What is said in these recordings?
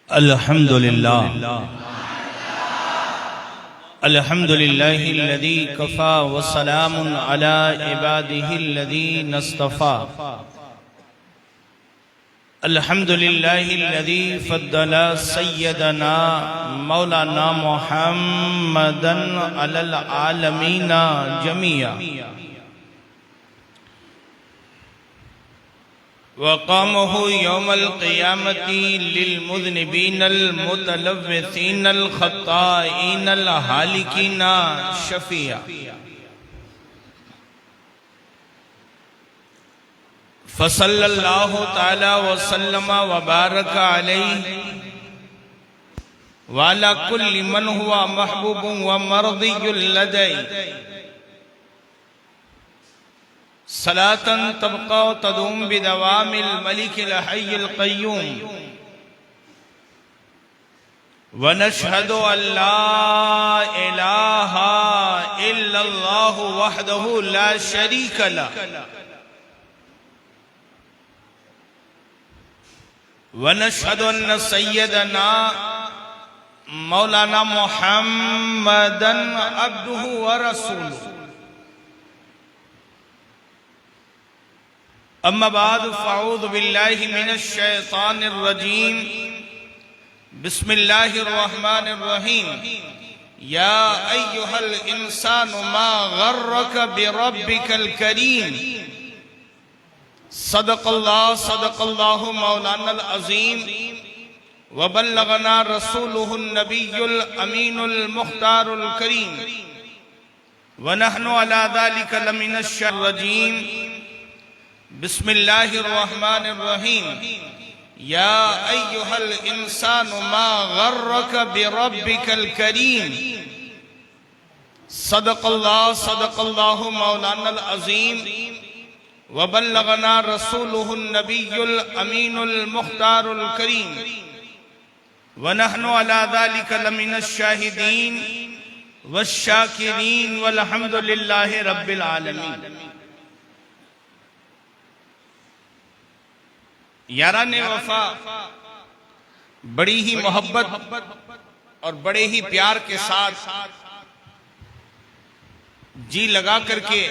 अल्हम्दुलिल्लाह अल्हम्दुलिल्लाहिल्लज़ी कफ़ा व सलामुन अला इबादिहिल्लज़ीना इस्तफ़ा। अल्हम्दुलिल्लाहिल्लज़ी फ़द्दला सय्यदना मौलाना मुहम्मदन अलल आलमीना जमीआ वक़ामहु यौमल क़ियामति लिलमुज़निबीनल मुतलव्विसीनल ख़त्ताईनल हालिकीना शफ़ीआ। फ़सल्लल्लाहु तआला व सल्लम व बारक अलैहि व अला कुल्लि मन हुवा महबूबुन व मर्दियुल लदै सलातन तबक़ा तदूम बिदवामिल मलिकिल हय्यिल क़य्यूम व नशहदु अल्ला इलाहा इल्लल्लाहु वहदहु ला शरीक लह व नशहदु अन्न सय्यदना मौलाना मुहम्मदन अब्दुहु व रसूलुहु। अम्मा बाद फ़अऊज़ु बिल्लाहि मिनश शैतानिर रजीम। बिस्मिल्लाहिर रहमानिर रहीम। या अय्युहल इंसानु मा गर्रक बिरब्बिकल करीम। सदक़ल्लाहु मौलानल अज़ीम व बल्लगना रसूलुहुन नबियुल अमीनुल मुख्तारुल करीम व नहनु अला ज़ालिका लमिनश रजीम। बिस्मिल्लाहिर्रहमानिर्रहीम। या अय्युहल इंसानु मा गर्रक बिरब्बिकल करीम। सदक़ल्लाहु मौलानल अज़ीम व बल्लगना रसूलुहुन नबियुल अमीनुल मुख्तारुल करीम व नहनु अला ज़ालिका लमिनश शाहिदीन वश्शाकिरीन वल्हम्दुलिल्लाहि रब्बिल आलमीन। याराने वफा बड़ी ही मोहब्बत और बड़े ही प्यार के साथ जी लगा करके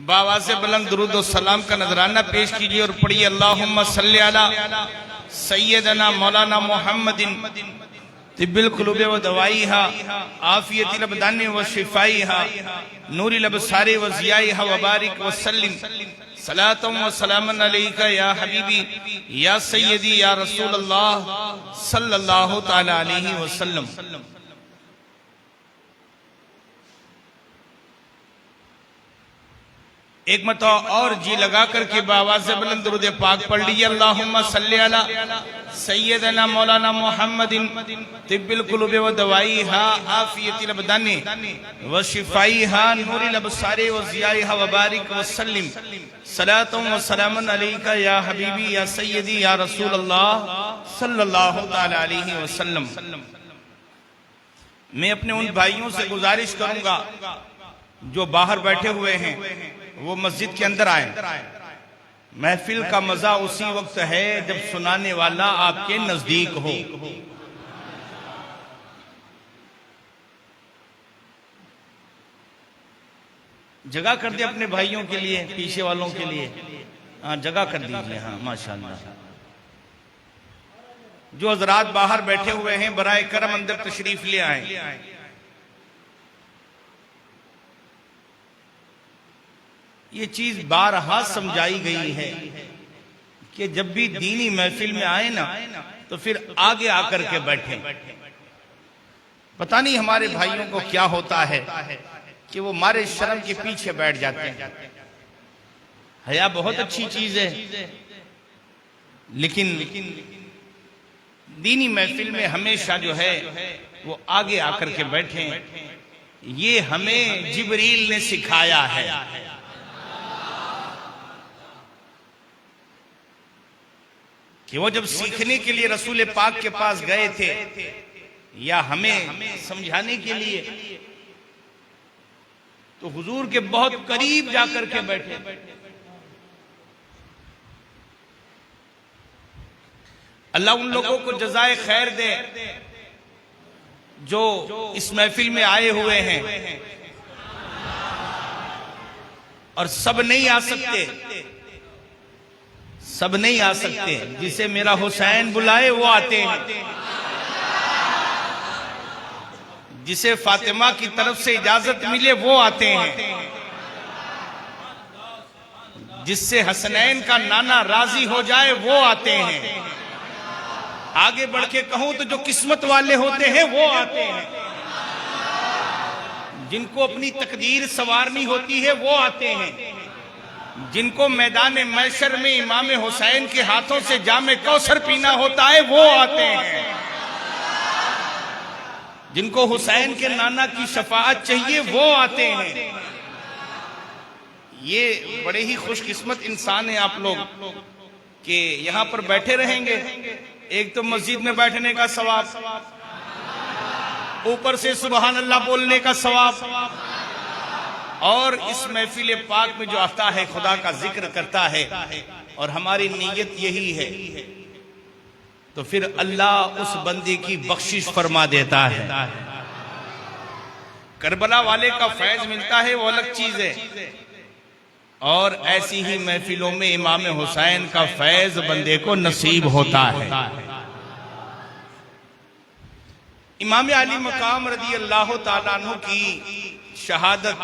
बावाज़े बुलंद दुरूद और सलाम का नजराना पेश कीजिए और पढ़िए अल्लाहुम्मा सल्ली अला सय्यदना मौलाना मुहम्मदिन तिब्बिल कुलूब व दवाईहा आफियतिल अबदान व शिफाईहा नूरिल अबसार व ज़ियाइहा व बारिक व सल्लिम सलातम व सलामन अलैका या हबीबी या सय्यदी या रसूल अल्लाह सल्लल्लाहु तआला अलैहि वसल्लम। एक मरतबा और जी लगा करके बावाज़े बुलंद दुरूद पाक पढ़ लीजिए अल्लाहुम्मा सल्ली अला सय्यदना मौलाना मुहम्मदिन तिब्बिल कुलूब व दवाईहा आफियतिल अबदान व शिफाईहा नूरिल अबसार व ज़ियाइहा व बारिक व सल्लिम सलातम व सलामन अलैका या हबीबी या सय्यदी या रसूल अल्लाह सल्लल्लाहु तआला अलैहि वसल्लम। मैं अपने उन भाइयों से गुजारिश करूंगा जो बाहर बैठे हुए हैं वो मस्जिद के अंदर आए। महफिल का मजा उसी वक्त है जब सुनाने वाला आपके नजदीक हो। जगह कर दे अपने भाइयों के लिए, पीछे वालों के लिए। हाँ, जगह कर दीजिए। हाँ, माशाअल्लाह। जो हजरात बाहर बैठे हुए हैं बराए करम अंदर तशरीफ ले आए। ये चीज बारहा समझाई गई है कि जब भी दीनी महफिल में आए ना तो फिर आगे आकर के बैठे। पता नहीं हमारे भाइयों को क्या होता है कि वो मारे शर्म के पीछे बैठ जाते हैं। हया बहुत अच्छी चीज है, लेकिन दीनी महफिल में हमेशा जो है वो आगे आकर के बैठे। ये हमें जिब्रील ने सिखाया है। कि वो जब सीखने के लिए रसूल पाक के पास गए थे या हमें समझाने के लिए, तो हुजूर के बहुत करीब जाकर के बैठे। अल्लाह उन लोगों को जज़ाए खैर दे जो इस महफिल में आए हुए हैं, और सब नहीं आ सकते, सब नहीं आ सकते। जिसे मेरा हुसैन बुलाए वो आते हैं, जिसे फातिमा की तरफ से इजाजत मिले वो आते हैं, जिससे हसनैन का नाना राजी हो जाए वो आते हैं। आगे बढ़ के कहूं तो जो किस्मत वाले होते हैं वो आते हैं, जिनको अपनी तकदीर संवारनी होती है वो आते हैं, जिनको मैदान महशर में इमाम हुसैन के हाथों से जामे कौसर पीना होता है वो आते हैं, जिनको हुसैन के नाना की शफाअत चाहिए वो आते हैं। ये बड़े ही खुशकिस्मत इंसान हैं आप लोग कि यहां पर बैठे रहेंगे। एक तो मस्जिद में बैठने का सवाब, ऊपर से सुबहान अल्लाह बोलने का सवाब, और इस महफिल पाक में जो आता है खुदा का जिक्र करता है, और हमारी नीयत यही है, तो फिर अल्लाह उस बंदे की बख्शिश फरमा देता है। करबला वाले का फैज मिलता है वो अलग चीज है, और ऐसी ही महफिलों में इमाम हुसैन का फैज बंदे को नसीब होता है। इमाम अली मकाम रदी अल्लाह ताला अन्हु की शहादत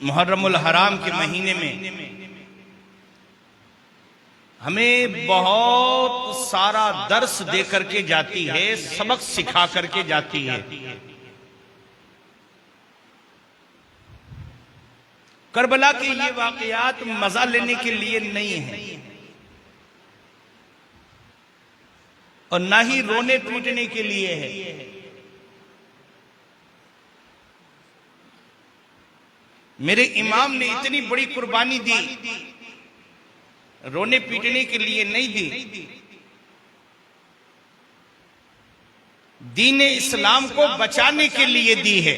मुहर्रमुल हराम के महीने में हमें बहुत सारा दर्स दे करके जाती है, सबक सिखा करके जाती है। करबला के ये वाकयात मजा लेने के लिए नहीं है, और ना ही रोने पीटने के लिए है। मेरे इमाम ने इतनी बड़ी कुर्बानी दी, रोने पीटने के लिए नहीं दी, दीन इस्लाम को बचाने के लिए दी है।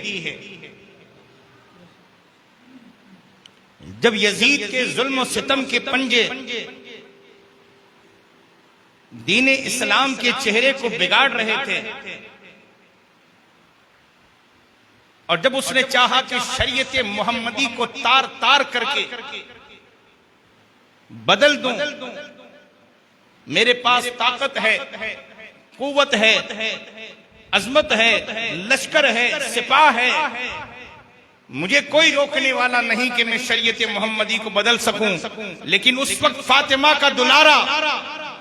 जब यजीद के जुल्म और सितम के पंजे दीन इस्लाम के चेहरे को बिगाड़ रहे थे, और जब उसने चाहा कि शरीयत मोहम्मदी को तार तार करके बदल दूं, मेरे पास ताकत है, कुव्वत है, अजमत है, लश्कर है, सिपाह है, मुझे कोई रोकने वाला नहीं कि मैं शरीयत मोहम्मदी को बदल सकूं। लेकिन उस वक्त फातिमा का दुलारा,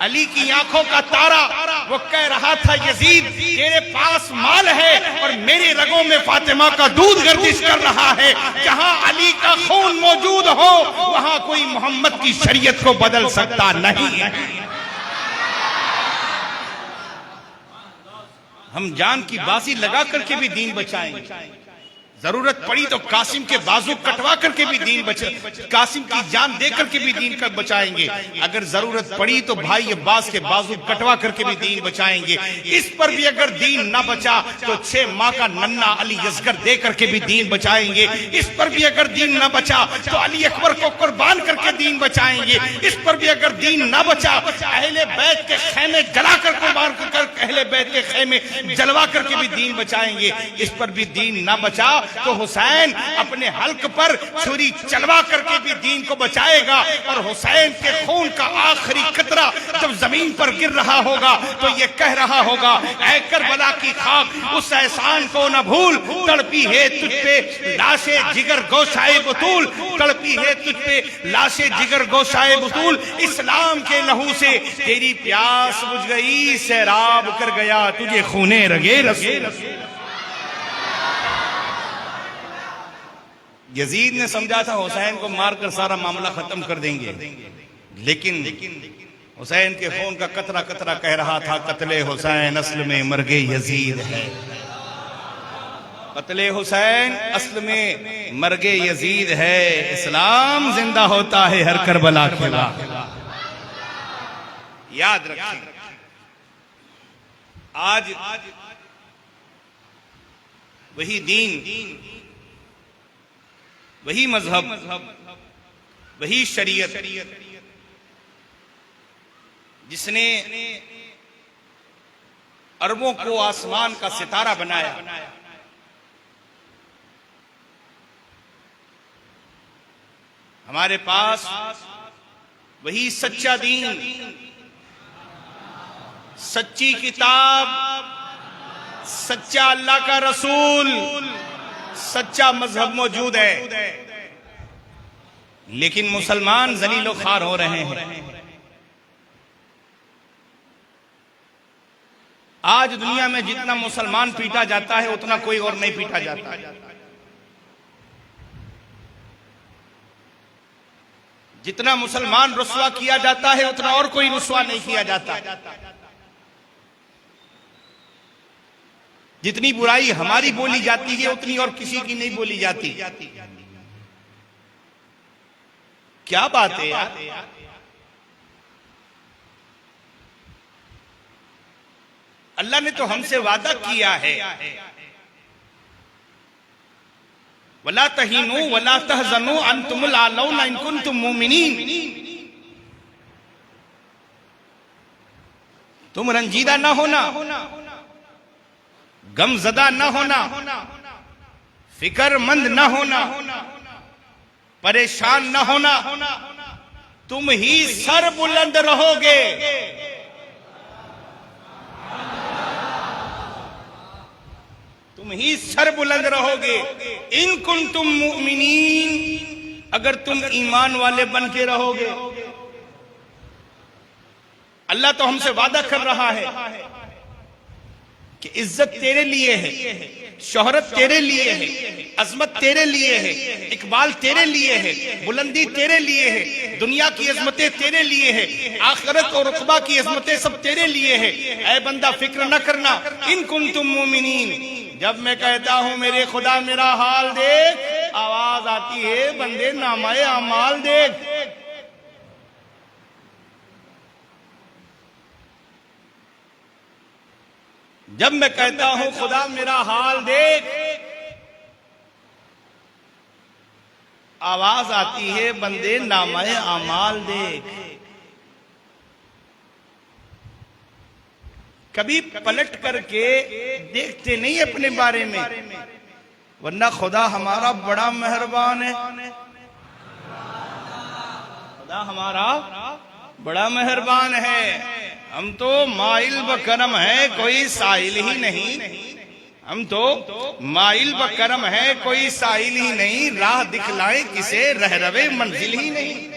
अली की आंखों का तारा, वो कह रहा था यजीद तेरे पास माल है और मेरे रगों में फातिमा का दूध गर्दिश कर रहा है। जहां अली का खून मौजूद हो वहां कोई मोहम्मद की शरीयत को बदल सकता नहीं है। हम जान की बाजी लगा करके भी दीन बचाएंगे, जरूरत पड़ी तो कासिम के बाजू कटवा करके भी दीन कासिम की जान दे करके भी दीन का बचाएंगे। अगर जरूरत पड़ी तो भाई अब्बास के बाजू कटवा करके भी दीन बचाएंगे। इस पर भी अगर दीन ना बचा तो 6 माह का नन्ना अली असगर दे करके भी दीन बचाएंगे। इस पर भी अगर दीन ना बचा तो अली अकबर को कुर्बान करके दीन बचाएंगे। इस पर भी अगर दीन ना बचा अहले बैत के खेमे जला कर कुर्बान कर अहले बैत के खेमे जलवा करके भी दीन बचाएंगे। इस पर भी दीन ना बचा तो हुसैन अपने हल्क पर छुरी चलवा करके भी दीन को बचाएगा। और हुसैन के खून का आखिरी कतरा जब जमीन पर गिर रहा होगा तो ये कह रहा होगा, ऐ करबला की खाक उस एहसान को न भूल, तड़पी है तुझ पे लाशे जिगर गोशाए बतूल, तड़पी है तुझ पे लाशे जिगर गोशाए बतूल। इस्लाम के लहू से तेरी प्यास बुझ गई, सैराब कर गया तुझे खूने रगे रसूल। यजीद ने समझा था हुसैन को मारकर सारा मामला खत्म कर देंगे, लेकिन हुसैन के खून का कतरा कतरा कह रहा था, कत्ले हुसैन असल में मर्गे यजीद है, कत्ले हुसैन असल में मर्गे यजीद है। इस्लाम जिंदा होता है हर करबला के बाद। याद रखें, आज वही दीन, वही मजहब, वही शरीयत जिसने अरबों को आसमान का सितारा बनाया, हमारे पास वही सच्चा दीन, सच्ची किताब, सच्चा अल्लाह का रसूल, सच्चा मजहब मौजूद है, लेकिन मुसलमान जलीलो ख्वार हो रहे हैं। आज दुनिया में जितना मुसलमान पीटा जाता है उतना कोई और नहीं पीटा जाता। जितना मुसलमान रुस्वा किया जाता है उतना और कोई रुस्वा नहीं किया जाता। जितनी बुराई हमारी बोली जाती है उतनी और किसी की नहीं बोली जाती। क्या बात है यार। अल्लाह ने तो हमसे वादा किया है, वला तहीनु वला तहजनु अंतुमुल आलौना इन कुंतुम मुमिनीन। तुम रंजीदा ना होना, गमजदा न होना, फिक्रमंद न होना, परेशान न होना, तुम ही सर बुलंद रहोगे। तुम ही सर बुलंद रहोगे। इन कुंतुम मुमिनीन, अगर तुम ईमान वाले बन के रहोगे। अल्लाह तो हमसे वादा कर रहा है कि इज्जत तेरे लिए है, शोहरत तेरे लिए है, अजमत तेरे लिए है, इकबाल तेरे लिए है, बुलंदी तेरे लिए है, दुनिया की अजमतें तेरे लिए है, आखिरत और रुतबा की अजमतें सब तेरे लिए है। ऐ बंदा फिक्र न करना। इन कुंतुम मुमिनीन, जब मैं कहता हूं मेरे खुदा मेरा हाल देख, आवाज आती है बंदे नामाए अमाल देख। जब मैं कहता हूं खुदा मेरा हाल देख, आवाज आती है बंदे नामाए अमाल देख। कभी पलट करके देखते नहीं अपने बारे में, वरना खुदा हमारा बड़ा मेहरबान है। खुदा हमारा बड़ा मेहरबान है। हम तो माइल बकरम है, कोई साहिल ही नहीं। हम तो माइल बकरम है, कोई साहिल ही नहीं। राह दिखलाए किसे, रह रवे मंजिल ही नहीं।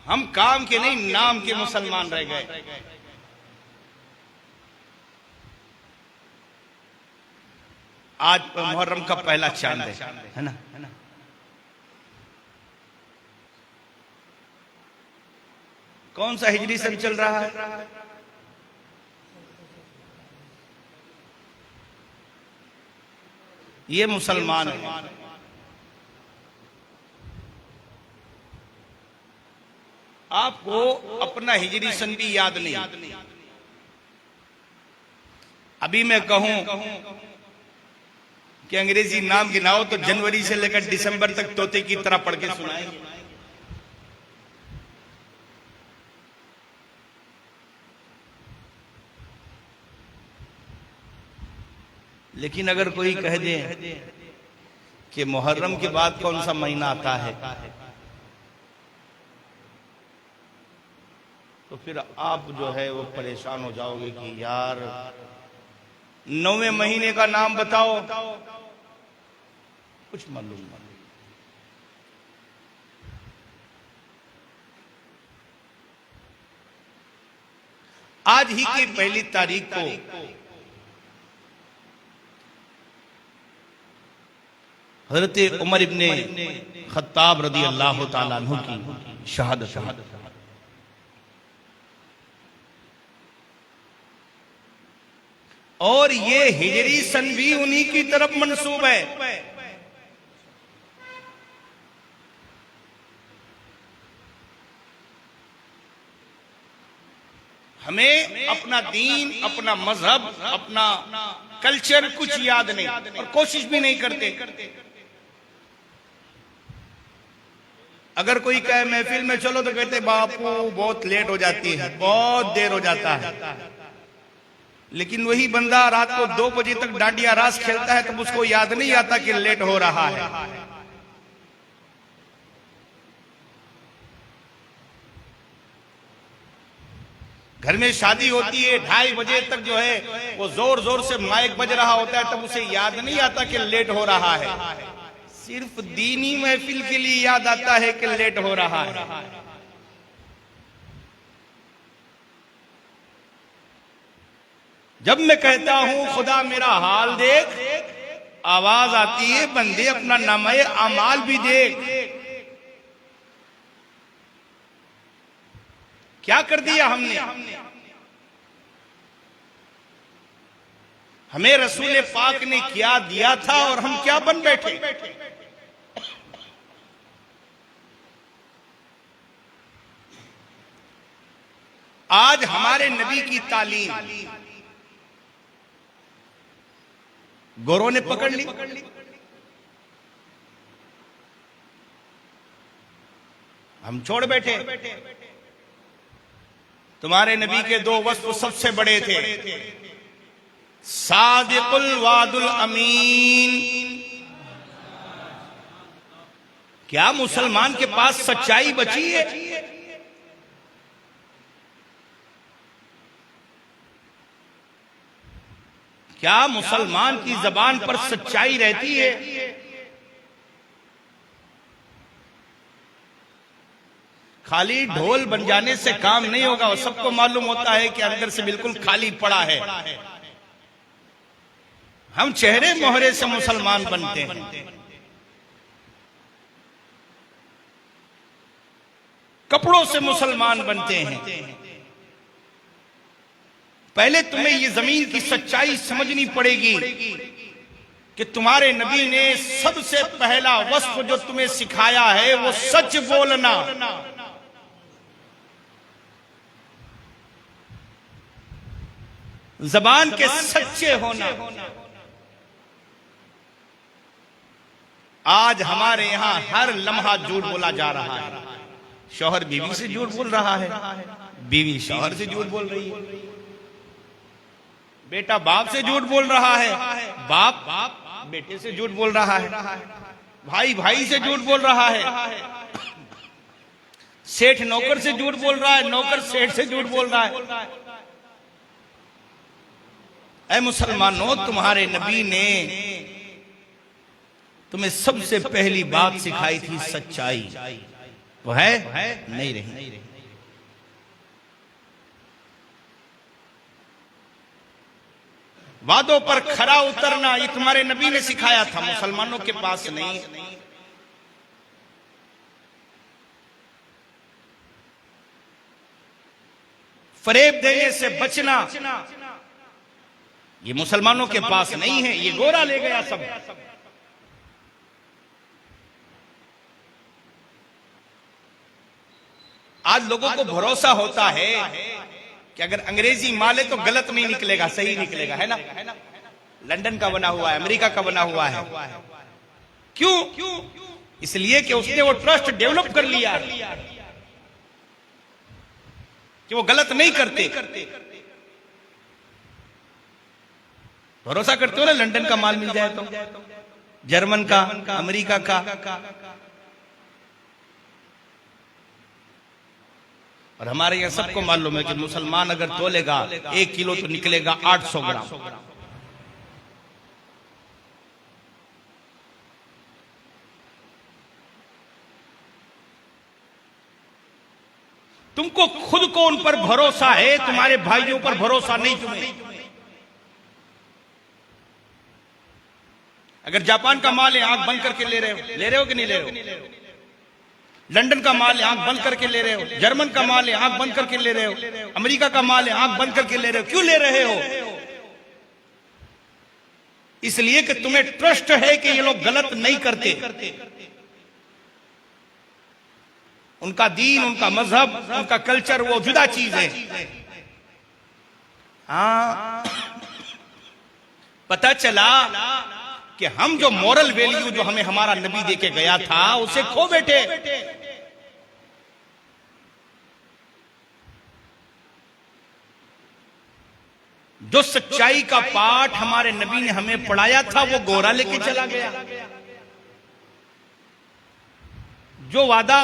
हम काम के नहीं नाम के मुसलमान रह गए। आज मुहर्रम का पहला चांद है ना। कौन सा हिजरी सन चल रहा है? ये मुसलमान है। आपको अपना हिजरी सन भी याद नहीं। अभी मैं कहूं कि अंग्रेजी नाम गिनाओ तो जनवरी से लेकर दिसंबर तक तोते की तरह पढ़ के सुनाएंगे। लेकिन अगर कोई कह दे कि मुहर्रम के बाद कौन सा महीना आता है, तो फिर आप जो है वो परेशान हो जाओगे कि यार 9वें महीने का नाम बताओ, कुछ मालूम नहीं। आज ही की पहली तारीख को हजरत उमर इब्ने खत्ताब रदी अल्लाह ताला अन्हु की शहादत। और ये हिजरी सन भी उन्हीं की तरफ मंसूब है। हमें अपना दीन, अपना मजहब, अपना कल्चर कुछ याद नहीं और कोशिश भी नहीं करते। अगर कोई कहे महफिल में चलो तो कहते बापू बहुत लेट हो जाती है, बहुत देर हो जाता है। लेकिन वही बंदा रात को 2 बजे तक डांडिया रास खेलता है तब उसको याद नहीं आता कि लेट हो रहा है। घर में शादी होती है 2:30 बजे तक जो है वो जोर जोर से माइक बज रहा होता है तब उसे याद नहीं आता कि लेट हो रहा है। सिर्फ दीनी महफिल के लिए याद आता है कि लेट हो रहा है। जब मैं कहता हूं खुदा मेरा हाल देख, आवाज आती है बंदे अपना नामे अमाल भी देख। क्या कर दिया हमने? हमें रसूल पाक ने क्या दिया था और हम क्या बन बैठे। आज हमारे नबी की तालीम गोरों ने पकड़ ली। हम छोड़ बैठे। तुम्हारे नबी के 2 वस्फ सबसे बड़े थे, सादिकुल वादुल अमीन। क्या मुसलमान के पास सच्चाई बची है? क्या मुसलमान की जबान पर सच्चाई रहती है? खाली ढोल बन जाने से काम नहीं होगा। और सबको मालूम होता है कि अंदर से बिल्कुल खाली पड़ा है। हम चेहरे मोहरे से मुसलमान बनते हैं, कपड़ों से मुसलमान बनते हैं। पहले तुम्हें ये जमीन की सच्चाई समझनी पड़ेगी कि तुम्हारे नबी ने सबसे पहला वस्फ जो तुम्हें सिखाया है वो सच बोलना। जबान के सच्चे होना। आज हमारे यहां हर लम्हा झूठ बोला जा रहा है। शौहर बीवी से झूठ बोल रहा है, बीवी शौहर से झूठ बोल रही है, बेटा बाप से झूठ बोल रहा है, बाप बेटे से झूठ बोल रहा है, भाई भाई से झूठ बोल रहा है, सेठ नौकर से झूठ बोल रहा है, नौकर सेठ से झूठ बोल रहा है। ऐ मुसलमानों, तुम्हारे नबी ने तुम्हें सबसे पहली बात सिखाई थी सच्चाई। वो है नहीं रही। वादों पर खरा उतरना ये तुम्हारे नबी ने सिखाया था, मुसलमानों के पास नहीं। फरेब देने से बचना ये मुसलमानों के पास नहीं है। ये गोरा ले गया सब। आज लोगों को भरोसा होता है कि अगर अंग्रेजी माले तो गलत नहीं निकलेगा, सही निकलेगा, है ना। लंदन का बना हुआ है, अमेरिका का बना हुआ है। क्यों? इसलिए कि उसने वो ट्रस्ट डेवलप कर लिया कि वो गलत नहीं करते। भरोसा करते हो ना, लंदन का माल मिल जाए तो, जर्मन का, अमेरिका का। और हमारे यहां सबको मालूम है कि मुसलमान अगर तोलेगा 1 किलो तो निकलेगा 800 ग्राम। तुमको खुद को उन पर भरोसा है, तुम्हारे भाइयों पर भरोसा नहीं तुम्हें। अगर जापान का माल है आंख बंद करके ले रहे हो कि नहीं ले रहे हो? लंदन का माल है आंख बंद करके ले रहे हो, जर्मन का माल है आंख बंद करके ले रहे हो, अमेरिका का माल है आंख बंद करके ले रहे हो। क्यों ले रहे हो? इसलिए कि तुम्हें ट्रस्ट है कि ये लोग गलत नहीं करते। उनका दीन, उनका मजहब, उनका कल्चर वो जुदा चीज है। हाँ, पता चला कि हम जो मॉरल वैल्यू जो हमें हमारा नबी देके गया था उसे खो बैठे। जो सच्चाई का पाठ हमारे नबी ने हमें पढ़ाया था वो गोरा लेके चला गया। जो वादा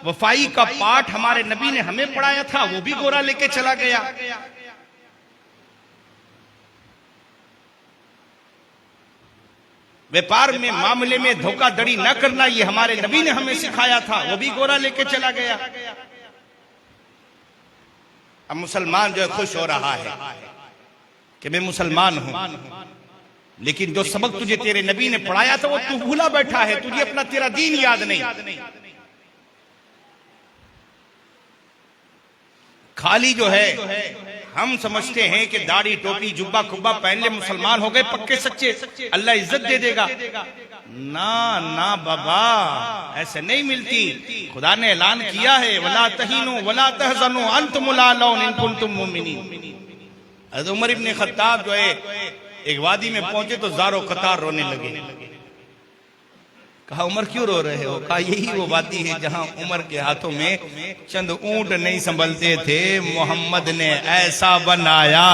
वफाई का पाठ हमारे नबी ने हमें पढ़ाया था वो भी गोरा लेके चला गया। व्यापार में मामले में धोखाधड़ी न करना ये हमारे नबी ने हमें सिखाया था, वो भी गोरा लेके चला गया। अब मुसलमान जो है खुश हो रहा है कि मैं मुसलमान हूं, लेकिन जो सबक तुझे तेरे नबी ने पढ़ाया था वो तू भूला बैठा है, तुझे अपना तेरा दीन याद नहीं। खाली जो है हम समझते हैं कि दाढ़ी टोपी जुब्बा खुब्बा पहन ले मुसलमान हो गए पक्के सच्चे, अल्लाह इज्जत दे देगा। ना ना बाबा, ऐसे नहीं मिलती। खुदा ने ऐलान किया है वला तहीनु वला तहज़नु अंतुमुल आलौन इन कुंतुम मुमिनीन। हज़रत उमर इब्न खत्ताब जो है एक वादी में पहुंचे तो ज़ारो कतार रोने लगे। कहा उमर क्यों रो रहे हो? कहा यही वो वादी है जहां उमर के हाथों में चंद ऊंट नहीं संभलते थे, मोहम्मद ने ऐसा बनाया,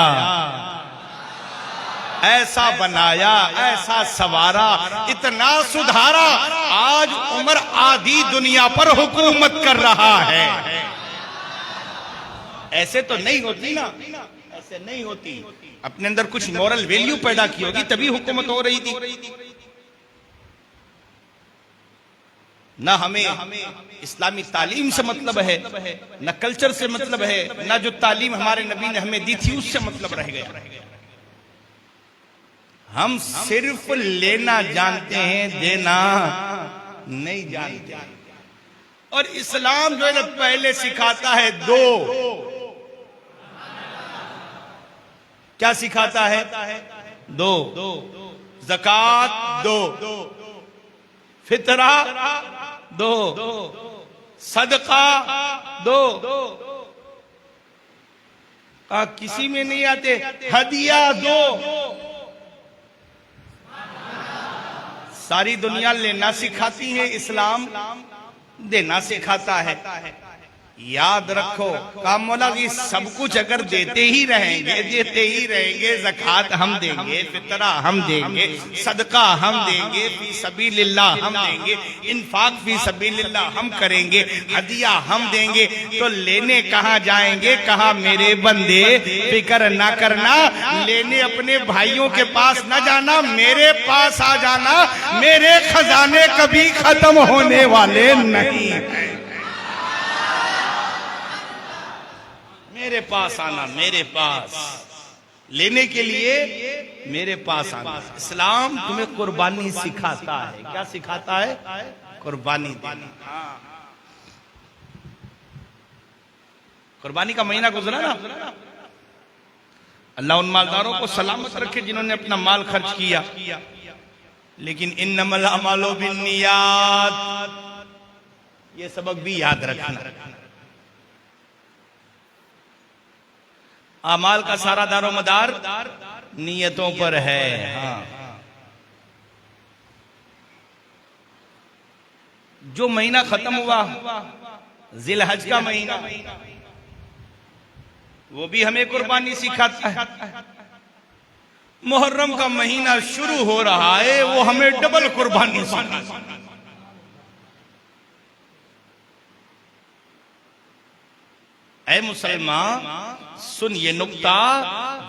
ऐसा बनाया, ऐसा सवारा, इतना सुधारा, आज उमर आधी दुनिया पर हुकूमत कर रहा है। ऐसे तो नहीं होती ना, ऐसे नहीं होती। अपने अंदर कुछ मॉरल वैल्यू पैदा की होगी तभी हुकूमत हो रही थी। ना हमें इस्लामी तालीम से मतलब है, न कल्चर से मतलब है, ना जो तालीम हमारे नबी ने हमें दी थी उससे मतलब रह गया। हम सिर्फ लेना जानते हैं, देना नहीं जानते। और इस्लाम जो है ना पहले सिखाता है दो। क्या सिखाता है? दो। ज़कात दो, फितरा दो, सदका दो। किसी में नहीं आते, हदिया दो। सारी दुनिया लेना सिखाती है, इस्लाम देना सिखाता है। याद रखो काम मौला की सब कुछ अगर देते ही रहेंगे, ज़कात हम देंगे, फितरा हम देंगे, सदका हम देंगे, फी सबीलिल्लाह हम देंगे, इन्फाक फी सबीलिल्लाह हम करेंगे, हदिया हम देंगे, तो लेने कहाँ जाएंगे? कहा मेरे बंदे फिक्र ना करना, लेने अपने भाइयों के पास ना जाना, मेरे पास आ जाना। मेरे खजाने कभी खत्म होने वाले नहीं हैं। मेरे पास आना, मेरे पास लेने के लिए मेरे पास आना। इस्लाम तुम्हें कुर्बानी सिखाता है। क्या सिखाता है? कुर्बानी देना। कुर्बानी का महीना गुजरा ना, अल्लाह उन मालदारों को सलामत रखे जिन्होंने अपना माल खर्च किया। लेकिन इन्नमल अमालु बिन्नियात, ये सबक भी याद रखना। अमाल का सारा दारोमदार नियतों पर है। हाँ। जो महीना खत्म हुआ जिलहज का महीना, वो भी हमें कुर्बानी सिखाता है। मुहर्रम का महीना शुरू हो रहा है, वो हमें डबल कुर्बानी सिखाता है। ऐ मुसलमान सुन, ये नुक्ता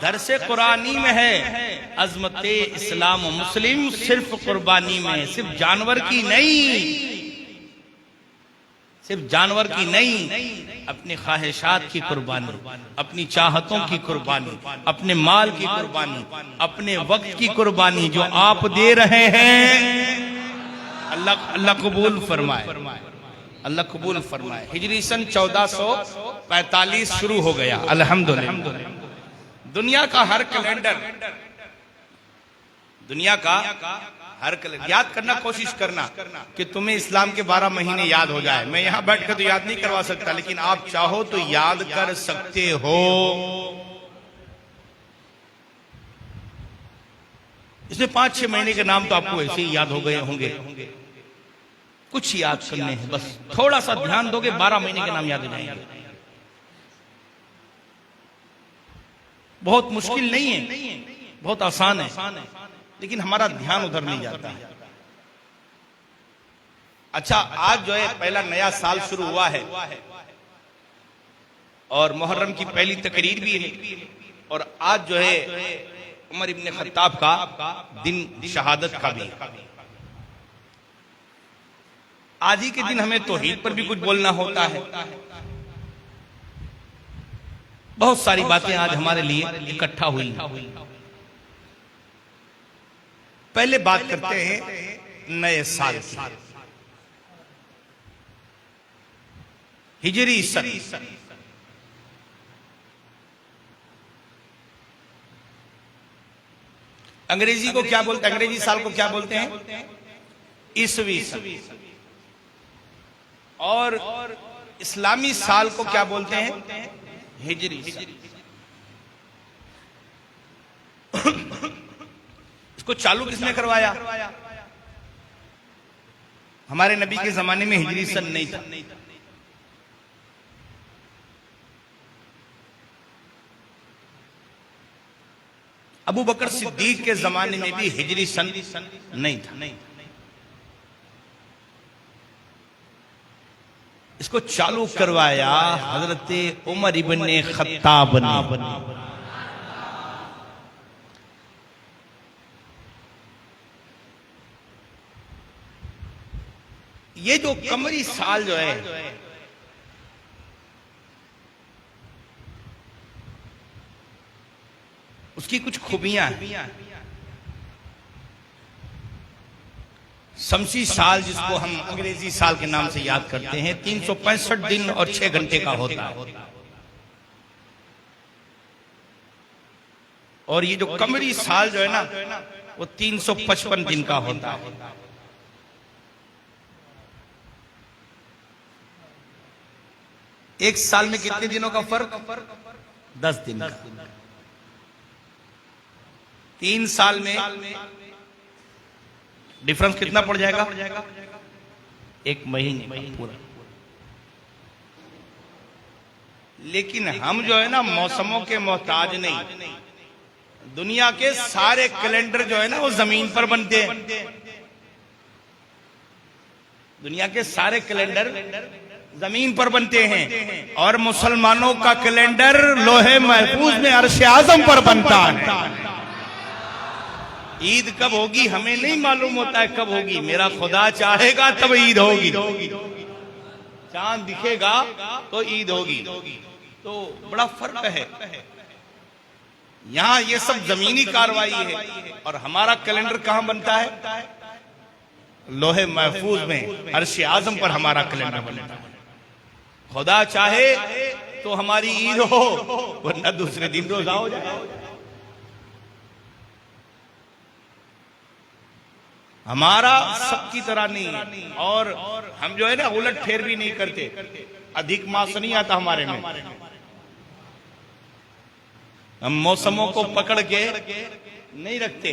दरसे कुरानी में है। अजमते इस्लाम मुस्लिम सिर्फ कुर्बानी में, सिर्फ जानवर की नहीं, सिर्फ जानवर की नहीं, अपनी ख्वाहिशात की कुर्बानी, अपनी चाहतों की कुर्बानी, अपने माल की कुर्बानी, अपने वक्त की कुर्बानी जो आप दे रहे हैं, अल्लाह कबूल फरमाए, अल्लाह कबूल फरमाए। हिजरी सन 1445 शुरू हो गया अल्हम्दुलिल्लाह। दुनिया का हर कैलेंडर, दुनिया का हर कैलेंडर याद करना, कोशिश करना कि तुम्हें इस्लाम के 12 महीने याद हो जाए। मैं यहां बैठकर तो याद नहीं करवा सकता, लेकिन आप चाहो तो याद कर सकते हो। इसमें 5-6 महीने के नाम तो आपको ऐसे ही याद हो गए होंगे, कुछ याद करने हैं, बस थोड़ा सा ध्यान दोगे 12 महीने के नाम याद हो जाएंगे। बहुत मुश्किल नहीं है, बहुत आसान है, लेकिन हमारा ध्यान उधर नहीं जाता है। अच्छा, आज जो है पहला नया साल शुरू हुआ है और मुहर्रम की पहली तकरीर भी है, और आज जो है उमर इब्न खत्ताब का दिन शहादत का भी है। आज ही के दिन हमें तौहीद पर भी कुछ बोलना होता है। बहुत सारी बातें आज हमारे लिए इकट्ठा हुई। पहले बात करते हैं नए साल की, हिजरी सन। अंग्रेजी को क्या बोलते हैं? अंग्रेजी साल को क्या बोलते हैं? ईसवी सन। और इस्लामी साल को क्या बोलते हैं? हिजरी सन। इसको चालू किसने करवाया? हमारे नबी के जमाने में हिजरी सन नहीं था। अबू बकर सिद्दीक के जमाने में भी हिजरी सन नहीं था। इसको चालू करवाया हजरत उमर इब्न खत्ताब ने। ये जो कमरी साल जो है, उसकी कुछ खूबियां हैं। शमसी साल, जिसको हम अंग्रेजी साल के नाम से याद करते हैं, 365 दिन और 6 घंटे का होता है। और ये जो कमरी साल जो है ना, वो 355 दिन का होता है। एक साल में कितने दिनों का फर्क? 10 दिन का। 3 साल में डिफरेंस कितना पड़ जाएगा? 1 महीने पूरा। लेकिन हम जो है ना, मौसमों के मोहताज नहीं। दुनिया के सारे कैलेंडर जो है ना, वो जमीन पर बनते हैं। दुनिया के सारे कैलेंडर जमीन पर बनते हैं, और मुसलमानों का कैलेंडर लोहे महफूज में अर्श आजम पर बनता है। ईद कब होगी हमें नहीं मालूम होता है कब होगी। मेरा खुदा चाहेगा तब ईद होगी। चांद दिखेगा तो ईद होगी। तो बड़ा फर्क है। यहां ये सब जमीनी कार्रवाई है, और हमारा कैलेंडर कहां बनता है? लोहे महफूज में अर्श आजम पर हमारा कैलेंडर बनता है। खुदा चाहे तो हमारी ईद हो, वरना दूसरे दिन रोजा हो जाए। हमारा सबकी तरह नहीं है, और हम जो है ना उलट फेर भी नहीं करते। अधिक मास नहीं आता हमारे में। हम मौसमों को पकड़ के नहीं रखते।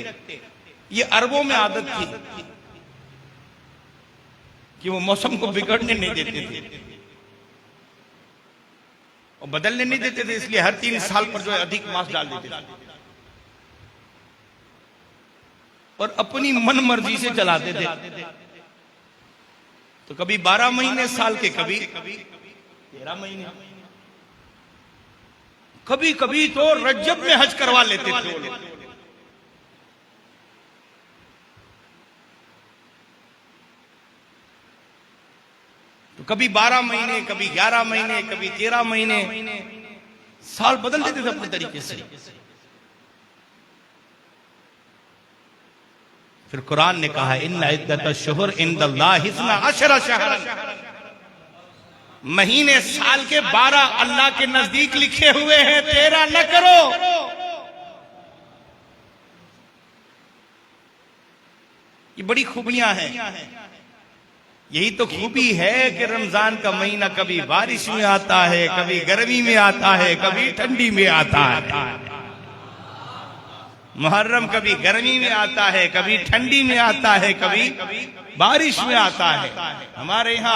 ये अरबों में आदत थी कि वो मौसम को बिगड़ने नहीं देते थे और बदलने नहीं देते थे, इसलिए हर 3 साल पर जो है अधिक मास डाल देते थे और अपनी मन मर्जी से चलाते थे। तो कभी 12 महीने साल के, कभी 13 महीने, कभी कभी तो रज्जब में हज करवा लेते थे वो लोग। तो कभी 12 महीने, कभी 11 महीने, कभी 13 महीने, साल बदल देते थे अपने तरीके से। फिर कुरान ने कहा इन्ना इद्दतुश्शुहुर इंदल्लाहि इस्ना अशरा शहरन, महीने साल के 12 अल्लाह के नजदीक लिखे हुए हैं, 13 न करो। ये बड़ी खूबियां हैं। यही तो खूबी है कि रमजान का महीना कभी बारिश में आता है, कभी गर्मी में आता है, कभी ठंडी में आता है। मुहर्रम कभी गर्मी में आता है, कभी ठंडी में आता है, कभी बारिश में आता है। हमारे यहाँ